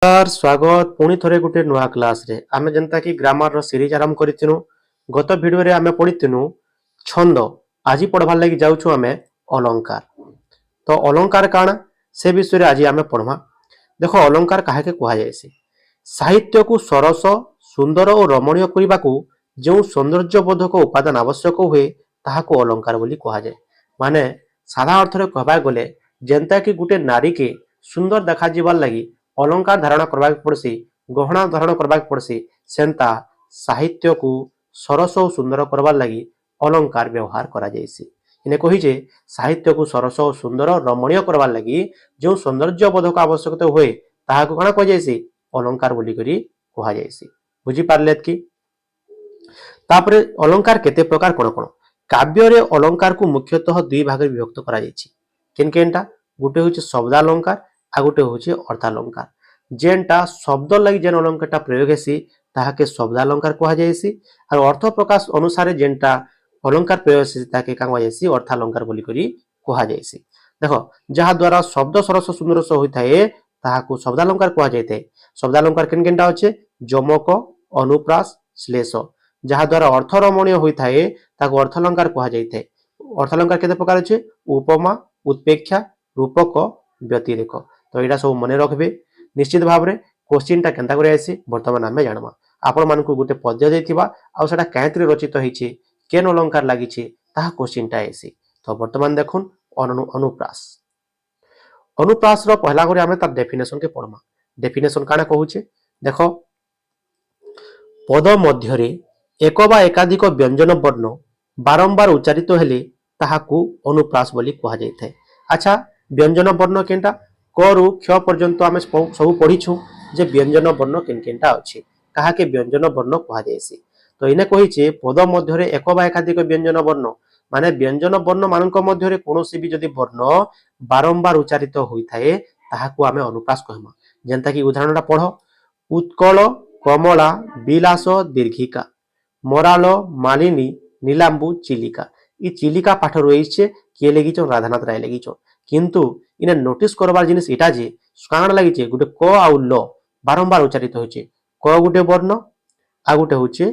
स्वागत पुणी थोड़े गोटे नुआ क्लास रे आमे जनता की ग्रामर रो सीरीज आरंभ करितिनु। गत वीडियो रे आमे पढितिनु छंद। आज पढ़बार लागि जाउछु आमे अलंकार। तो अलंकार काना से विषय रे आज आमे पढमा। देखो अलंकार काहे के कुहा जायसी। साहित्य को सरस सुंदर और रमणीय करिबाकू जो सौंदर्यबोधक उपादान आवश्यक हुए ताहाको अलंकार बोली कुहा जाय। माने साधा अर्थ रे कहबा गले जनता की गुटे नारी के सुंदर देखा जीवार लागि अलंकार धारण करबा पड़सी, गहना धारण करबा पड़सी, सेंता साहित्य को सरस और सुंदर करबार लगी अलंकार व्यवहार करा जायसी। इने कही जे साहित्य को सरस और सुंदर रमणीय करबार लगी जो सौंदर्य बोधक आवश्यकता हुए ताहाको कणा कह जायसी अलंकार बोली करी कहा जायसी। बुझी पारलेत की। तापरे अलंकार केते प्रकार कोन कोन। काव्य रे अलंकार को मुख्यतः दुई भाग रे विभक्त करा जायछि। केन केनटा गुटे होछि शब्दालंकार आ गोटे होछि अर्थालंकार। जेनटा शब्द लगी जेन अलंकारटा प्रयोग हेसी ताहाके शब्दालंकार कहा जायसी और अर्थ प्रकाश अनुसार जेनटा अलंकार प्रयोग हेसी ताके का कहा जायसी अर्थालंकार बोली करी कहा जायसी। देखो जहा द्वारा शब्द सरस सुंदर होई थाए ताहाको शब्दालंकार कहा जायते। शब्दालंकार केन केनटा होचे जमक, अनुप्रास, श्लेष। जहा द्वारा अर्थ रमणीय होई थाए ताको अर्थालंकार कहा जायते। अर्थालंकार केते प्रकार होचे उपमा, उत्प्रेक्षा, रूपक, व्यतिरेक। तो एटा सब मने रखबे। निश्चित भाव रे क्वेश्चन टा केनता करे आसी वर्तमान आमे जानमा। आपण मानकु गुटे पद्य देथिबा आ सेटा कायत्री रचित होईछि केन अलंकार लागिछि ताहा क्वेश्चन टा आसी। तो वर्तमान देखुन अनुप्रास। अनुप्रास रो पहला करे आमे तार डेफिनेशन के पढमा। डेफिनेशन काना कहूचे देखो पद मध्य रे एक बा एकाधिक व्यंजन वर्ण बारंबार उच्चारित हेले ताहाकू अनुप्रास बोली कहा जायଥାଏ। अच्छा व्यंजन वर्ण केनटा क रु क्ष पर्यंत आमे सब पढिछु जे व्यंजन वर्ण केन केनटा अछि कहा के व्यंजन वर्ण कहा जायसी। तो इने कहिचे पद मध्य रे एक बा एकाधिक व्यंजन वर्ण माने व्यंजन वर्ण मानक मध्य रे कोनोसी भी जदि वर्ण बारंबार उच्चारित होई थाए ताहाकू आमे अनुप्रास कहमा। जेंता कि उदाहरणटा पढ उत्कल कमला विलास दीर्घिका मराल मालिनी नीलांबु चिलिका। ई चिलिका पाठ रहिছে के लेगिचो राधानाथ राय लेगिचो। किंतु इने नोटिस करबार जिनिस एटा जे काण लागिचे गुटे क आ ल बारंबार उच्चारित होचे। क गुटे वर्ण आ गुटे होचे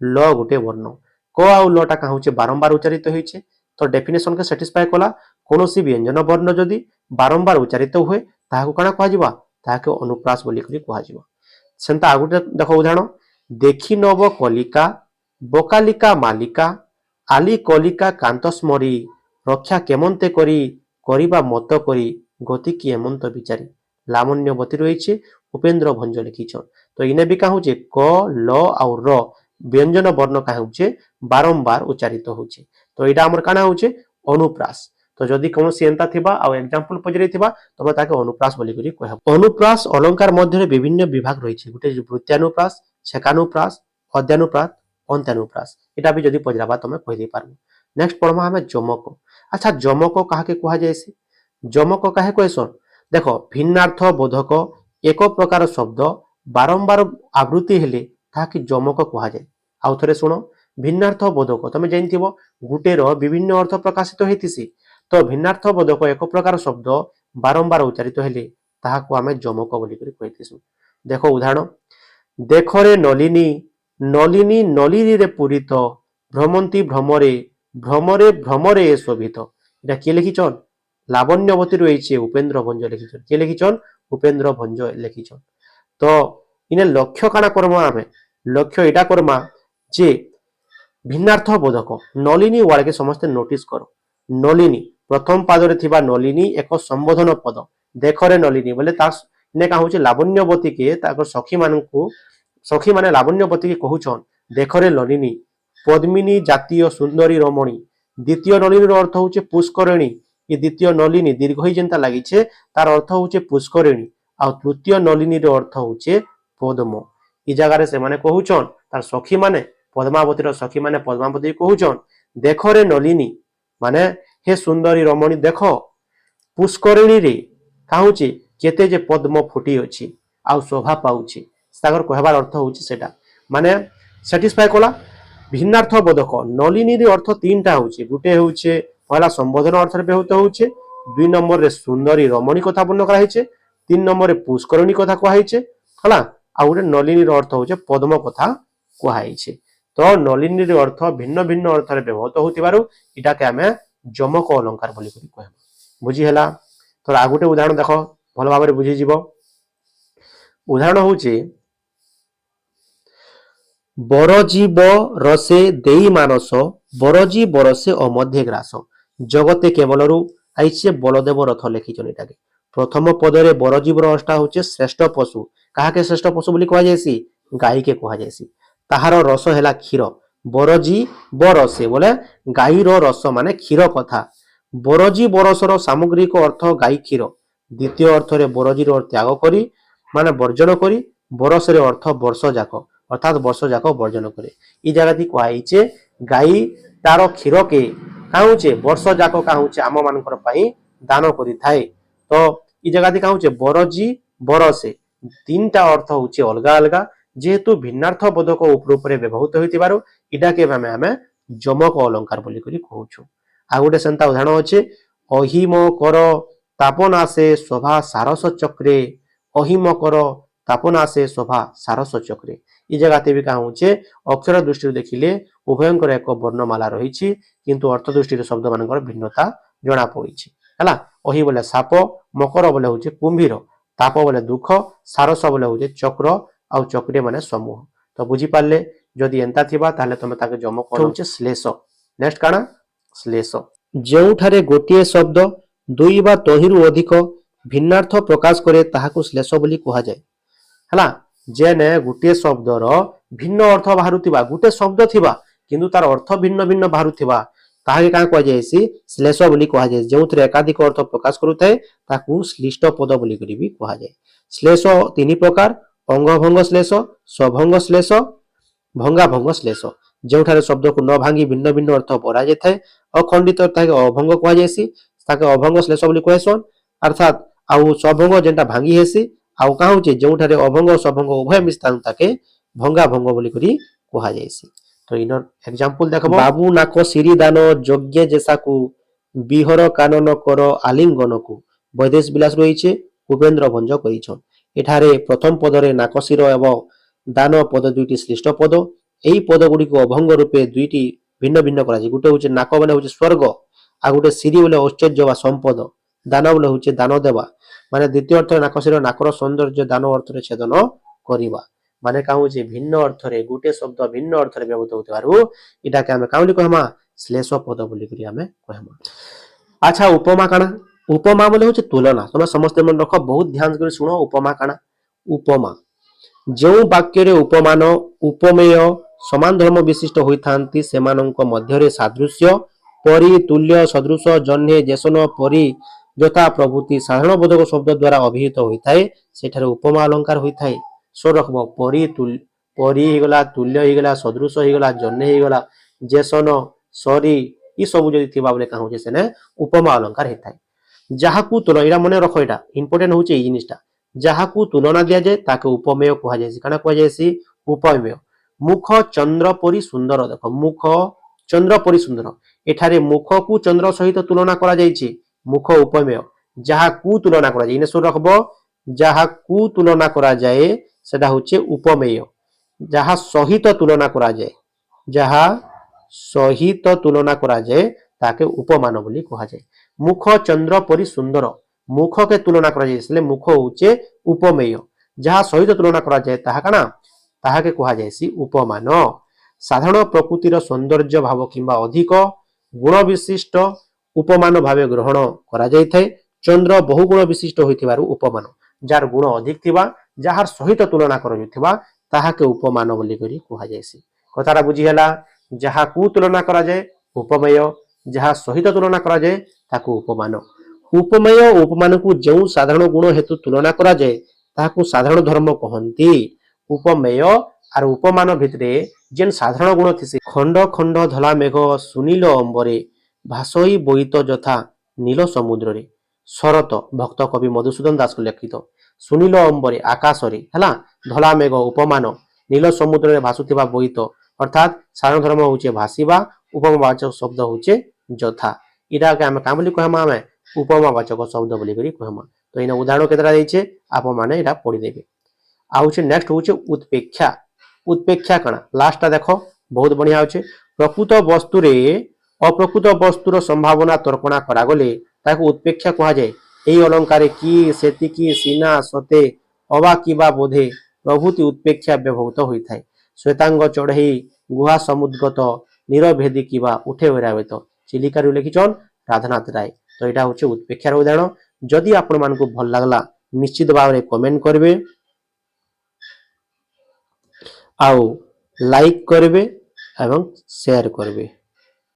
ल गुटे वर्ण। क आ ल टा का होचे बारंबार उच्चारित होइचे। तो डेफिनेशन के सैटिस्फाई कला कोनोसी व्यंजन वर्ण जदि बारंबार उच्चारित हुए ताहाको काणा कहा जिबा ताहाके अनुप्रास बोली करी कहा जिबा। सेंता आ गुटे देखो उदाहरण देखि नव कलिका बकालिका मालिका आली कलिका कांत स्मरी रक्षा केमंते करी करिबा मत करी गति की हेमंत विचारी लावण्यवती रही उपेंद्र भंज लिखिछन। तो इने भी कहा होचे क ल आउ र व्यंजन वर्ण कहा होचे बारंबार उच्चारित होचे। तो एटा हमर काना होचे अनुप्रास। तो जदि कोनोसी एंता थिबा आ एग्जांपल पजरे थिबा तबे ताके अनुप्रास बोली करी कहब। अनुप्रास अलंकार मध्य विभिन्न विभाग रहिछि। गुटे वृत्त्यानुप्रास, छेकानुप्रास, अद्यानुप्रास, अंत्यानुप्रास। एटा भी जदि पजराबा तमे कहि दे पारबो। नेक्स्ट पढमा हमें जमक। अच्छा जमक काहा के कहा जायसी। जमक काहे कहसन देखो भिन्नार्थ बोधक एक प्रकार शब्द बारंबार आवृत्ति हेले ताकि जमक कहा जाय। आउ थरे सुनो भिन्नार्थ बोधक तमे जानथिबो गुटे रो विभिन्न अर्थ प्रकाशित हेतिसी। तो भिन्नार्थ बोधक एक प्रकार शब्द बारंबार उच्चारित हेले ताहाको आमे जमक बोली करी कहितिसु। देखो उदाहरण देखरे नलिनी नलिनी नलिनी रे पूरित भ्रमंती भ्रमरे भ्रमरे भ्रमरे शोभित। एटा के लिखिछन लावण्यवती रहिছে उपेंद्र भंज लिखिछन। के लिखिछन उपेंद्र भंज लिखिछन। तो इने लक्ष्य काना करमा आमे लक्ष्य एटा करमा जे भिन्नार्थ बोधक नलिनी वाले के समस्त नोटिस करो। नलिनी प्रथम पाद रे थिबा नलिनी एक संबोधन पद देखरे नलिनी बोले ता ने का होचे लावण्यवती के ताकर सखी माने लावण्यवती के कहउछन देखरे नलिनी पद्मिनी जातीय सुंदरी रमणी। द्वितीय नलिनी अर्थ होचे पुष्करिणी। ये द्वितीय नलिनी दीर्घ ही जेंता लागिछे तार अर्थ होचे पुष्करिणी आ तृतीय नलिनी रो अर्थ होचे पद्म। ई जगह रे से माने कहउछन तार सखी माने पद्मावती रो सखी माने पद्मावती कहउछन देखरे नलिनी माने हे सुंदरी रमणी देखो पुष्करिणी रे काहुचे केते जे पद्म फुटी अछि आ शोभा पाउछि। सागर कहबार अर्थ होछि सेटा माने सैटिस्फाई कला। भिन्नार्थ बोधक नलिनी रे अर्थ तीनटा होछि। गुटे होछि पहला संबोधन अर्थ रे व्यवहृत होछि, दुई नंबर रे सुंदरी रमणी कथा वर्णन करा हेछि, तीन नंबर पुष्करणी कथा कहुचे है आ गोटे नलिनी अर्थ हूँ पद्म कथा कहुचे। तो नलिनी अर्थ भिन्न भिन्न अर्थ व्यवहृत होता के आम जमक अलंकार बोली कह बुझीला। तो आ गोटे उदाहरण देख भल भाव बुझीज। उदाहरण हूँ बरजी बरसे देई मानस बरजी बरसे अमध्ये ग्रास जगते केवल आईचे बलदेव रथ लिखिछन। एटाके प्रथम पदरे बरजीवर अष्टा हूँ श्रेष्ठ पशु क्या श्रेष्ठ पशु बोली कहुसी गाई के कहुसी ताहार रस है क्षीर बरजी बरसे बोले गाईर रस माने क्षीर कथा बरजी बरसर सामग्रिक अर्थ गाई क्षीर द्वितीय अर्थ रे बरजीर त्याग करी माने वर्जन करी बरस रे अर्थ वर्ष जाक अर्थात वर्ष जाक वर्जन करे ई जगह कहुचे गाई तार क्षीर के काहुचे वर्ष जाक काहुचे आम मानकर पई दान करि थाए। तो ई जगह काहुचे बरजी बरसे तीन टा अर्थ होचे अलगा अलगा जेहेतु भिन्नार्थ बोधक उपरूप व्यवहृत होइतिबारु इडा के आमे जमक अलंकार बोली करी कहूछु। आ गोटे सेंता उदाहरण अच्छे अहिम कर तापनासे शोभा सारस चक्रे अहिम कर तापनासे शोभा सारस चक्रे ई जगह भी कहा अक्षर दृष्टि देखिले उभयंकर एक वर्णमाला रही किंतु अर्थ दृष्टि शब्द मान भिन्नता जना पड़ी है। अहि बोले साप मकर बोले हूँ कुंभीर ताप बोले दुख सारस बोले हूँ चक्र आउ चक्रे माने समूह। तो बुझीपारे जदि एंता थिबा ताले तुम ताके जमक होचे श्लेष। नेक्स्ट काना श्लेष जेउठारे गोटिए शब्द दुई बा तहिरु अधिक भिन्नार्थ प्रकाश करे ताहाकु श्लेष बोली कहा जाय हला। जेने गोटे शब्दर भिन्न अर्थ बाहरुथिबा गोटे शब्द थिबा किंतु तार अर्थ भिन्न भिन्न बाहरुथिबा ताहाके का कहा जायसी श्लेष बोली कहा जाय। जेउथरे एकाधिक अर्थ प्रकाश करुथाय ताकू श्लिष्ट पद बोली करी भी कहा जाय। श्लेष तीन प्रकार अंगभंग श्लेष स्वभंग श्लेष भंगाभंग श्लेष जेउठारे शब्द को न भांगी भिन्न भिन्न अर्थ बरा जाय थाए अखंडित ताके अभंग कहा जायसी ताके अभंग श्लेष बोली कहसन अर्थात आउ स्वभंग जेंटा भांगी हेसी आउ का होचे जेउठारे अभंग स्वभंग उभय मिस्तान ताके भंगाभंग बोली करी कहा जायसी। तो इनर एग्जांपल देखबो बाबू नाक सिरी दान यज्ञ जेसाकू बिहर कानन कर आलिंगन को वैदेश विलास रहीचे उपेंद्र भंज करिछन। एठारे प्रथम पदरे नाकशिर एवं दान पद दुईटी श्लिष्ट पद एई पद गुडी को अभंग रूपे दुईटी भिन्न भिन्न करा गोटे हूँ नाक बोले हूँ स्वर्ग आ गोटे सिरी बोले ऐश्वर्य वा संपद दान बोले हूँ दान देवा माने द्वितीय अर्थ नाकशिर नाकर सौंदर्य दान अर्थ छेदन करवा माने का भिन्न अर्थ गोटे शब्द भिन्न अर्थ व्यवहृत होतिबारु इटा के आमे काउली कहमा श्लेष पद बोली करी आमे कहमा। अच्छा उपमा काना उपमा बोले हूँ तुलना तुम समस्त मन रख बहुत ध्यान कर सुनो उपमा काना उपमा जो वाक्य रे उपमान उपमेय समान धर्म विशिष्ट होइथांती सेमानंक मध्यरे सादृश्य परि तुल्य सदृश जन्हे जेसन परि यथा प्रभृति साधारण बोधक शब्द द्वारा अभिहित होइथाए सेठारे उपमा अलंकार होइथाए। सो रखबो परि हो गला तुल्य हो गला सदृश हो गला जन्हे हो गला जेसन सरी ई सब जदि थिबा बोले का होचे सेने उपमा अलंकार हेताए। जाहाकू तुलना इरा मने रखो इटा इंपोर्टेंट होचे ई जिनिसटा जाहाकू तुलना दिया जाए ताके उपमेय कहा जायसी काना कहा जायसी उपमेय। मुख चंद्र परि सुंदर देख मुख चंद्र परि सुंदर एठारे मुख को चंद्र सहित तुलना करा जायछि मुख उपमेय जाहाकू तुलना करा जाय इने सो रखबो जाहाकू तुलना करा जाए सेटा होचे उपमेय जहा सहित तुलना करा जाए जहा सहित तुलना करा जाए ताके उपमान बोली कहा जाए। मुख चंद्र परि सुंदर मुख के तुलना करा जाए मुख होचे उपमेय जहा सहित तुलना करा जाए ताहा काना ताहा के कहा जायसी उपमान। साधारण प्रकृतिर सौंदर्य भाव किंबा अधिक गुण विशिष्ट उपमान भावे ग्रहण करा जाय थाए। चंद्र बहुगुण विशिष्ट होइथिबारु उपमान जार गुण अधिक थिबा जार सहित तुलना करथिबा ताहा के उपमान बोली करी कहा जायसी। कथारा बुझी हला जहा कु तुलना करा जाए उपमेय जहा सहित तुलना करा जाए ताकू उपमान। उपमेय उपमान को जो साधारण गुण हेतु तुलना करा जाए ताकू साधारण धर्म कहंती। उपमेय आर उपमान भितरे जेन साधारण गुण थिसे खंड खंड धला मेघ सुनील अंबरे भासई बोईत जथा नील समुद्र रे शरत भक्त कवि मधुसूदन दास को लिखित सुनील अंबरे आकाश रे हला धला मेघ उपमान नील समुद्र रे भासुथिबा बोईत अर्थात साधारण धर्म होचे भासीबा उपमावाचक शब्द होचे जथा इरा के हम का बोली कहमा हमें उपमावाचक शब्द बोली करी कहमा। तो इन उदाहरण केतरा देइछे आपण माने एटा पढि देबे। आ होचे नेक्स्ट होचे उत्पेक्षा। उत्पेक्षा कणा लास्ट देखो बहुत बढ़िया होचे। प्रकृत वस्तु रे अप्रकृत वस्तुर संभावना तर्कणा करा गले ताको उत्पेक्षा कहा जाए। एई अलंकार की सेति की सीना सते अबा किबा बोधे प्रभृति उत्पेक्षा व्यवहृत होइथाय। श्वेतांग चढ़ई गुहा समुद्गत निरभेदी किबा उठे वैरावेत चिलिका लिखिछन राधानाथ राय। तो यहाँ हूँ उत्पेक्षार उदाहरण। जदि आपण मानकु भल लागला निश्चित भाव में कमेंट करबे आउ लाइक करबे एवं शेयर करबे।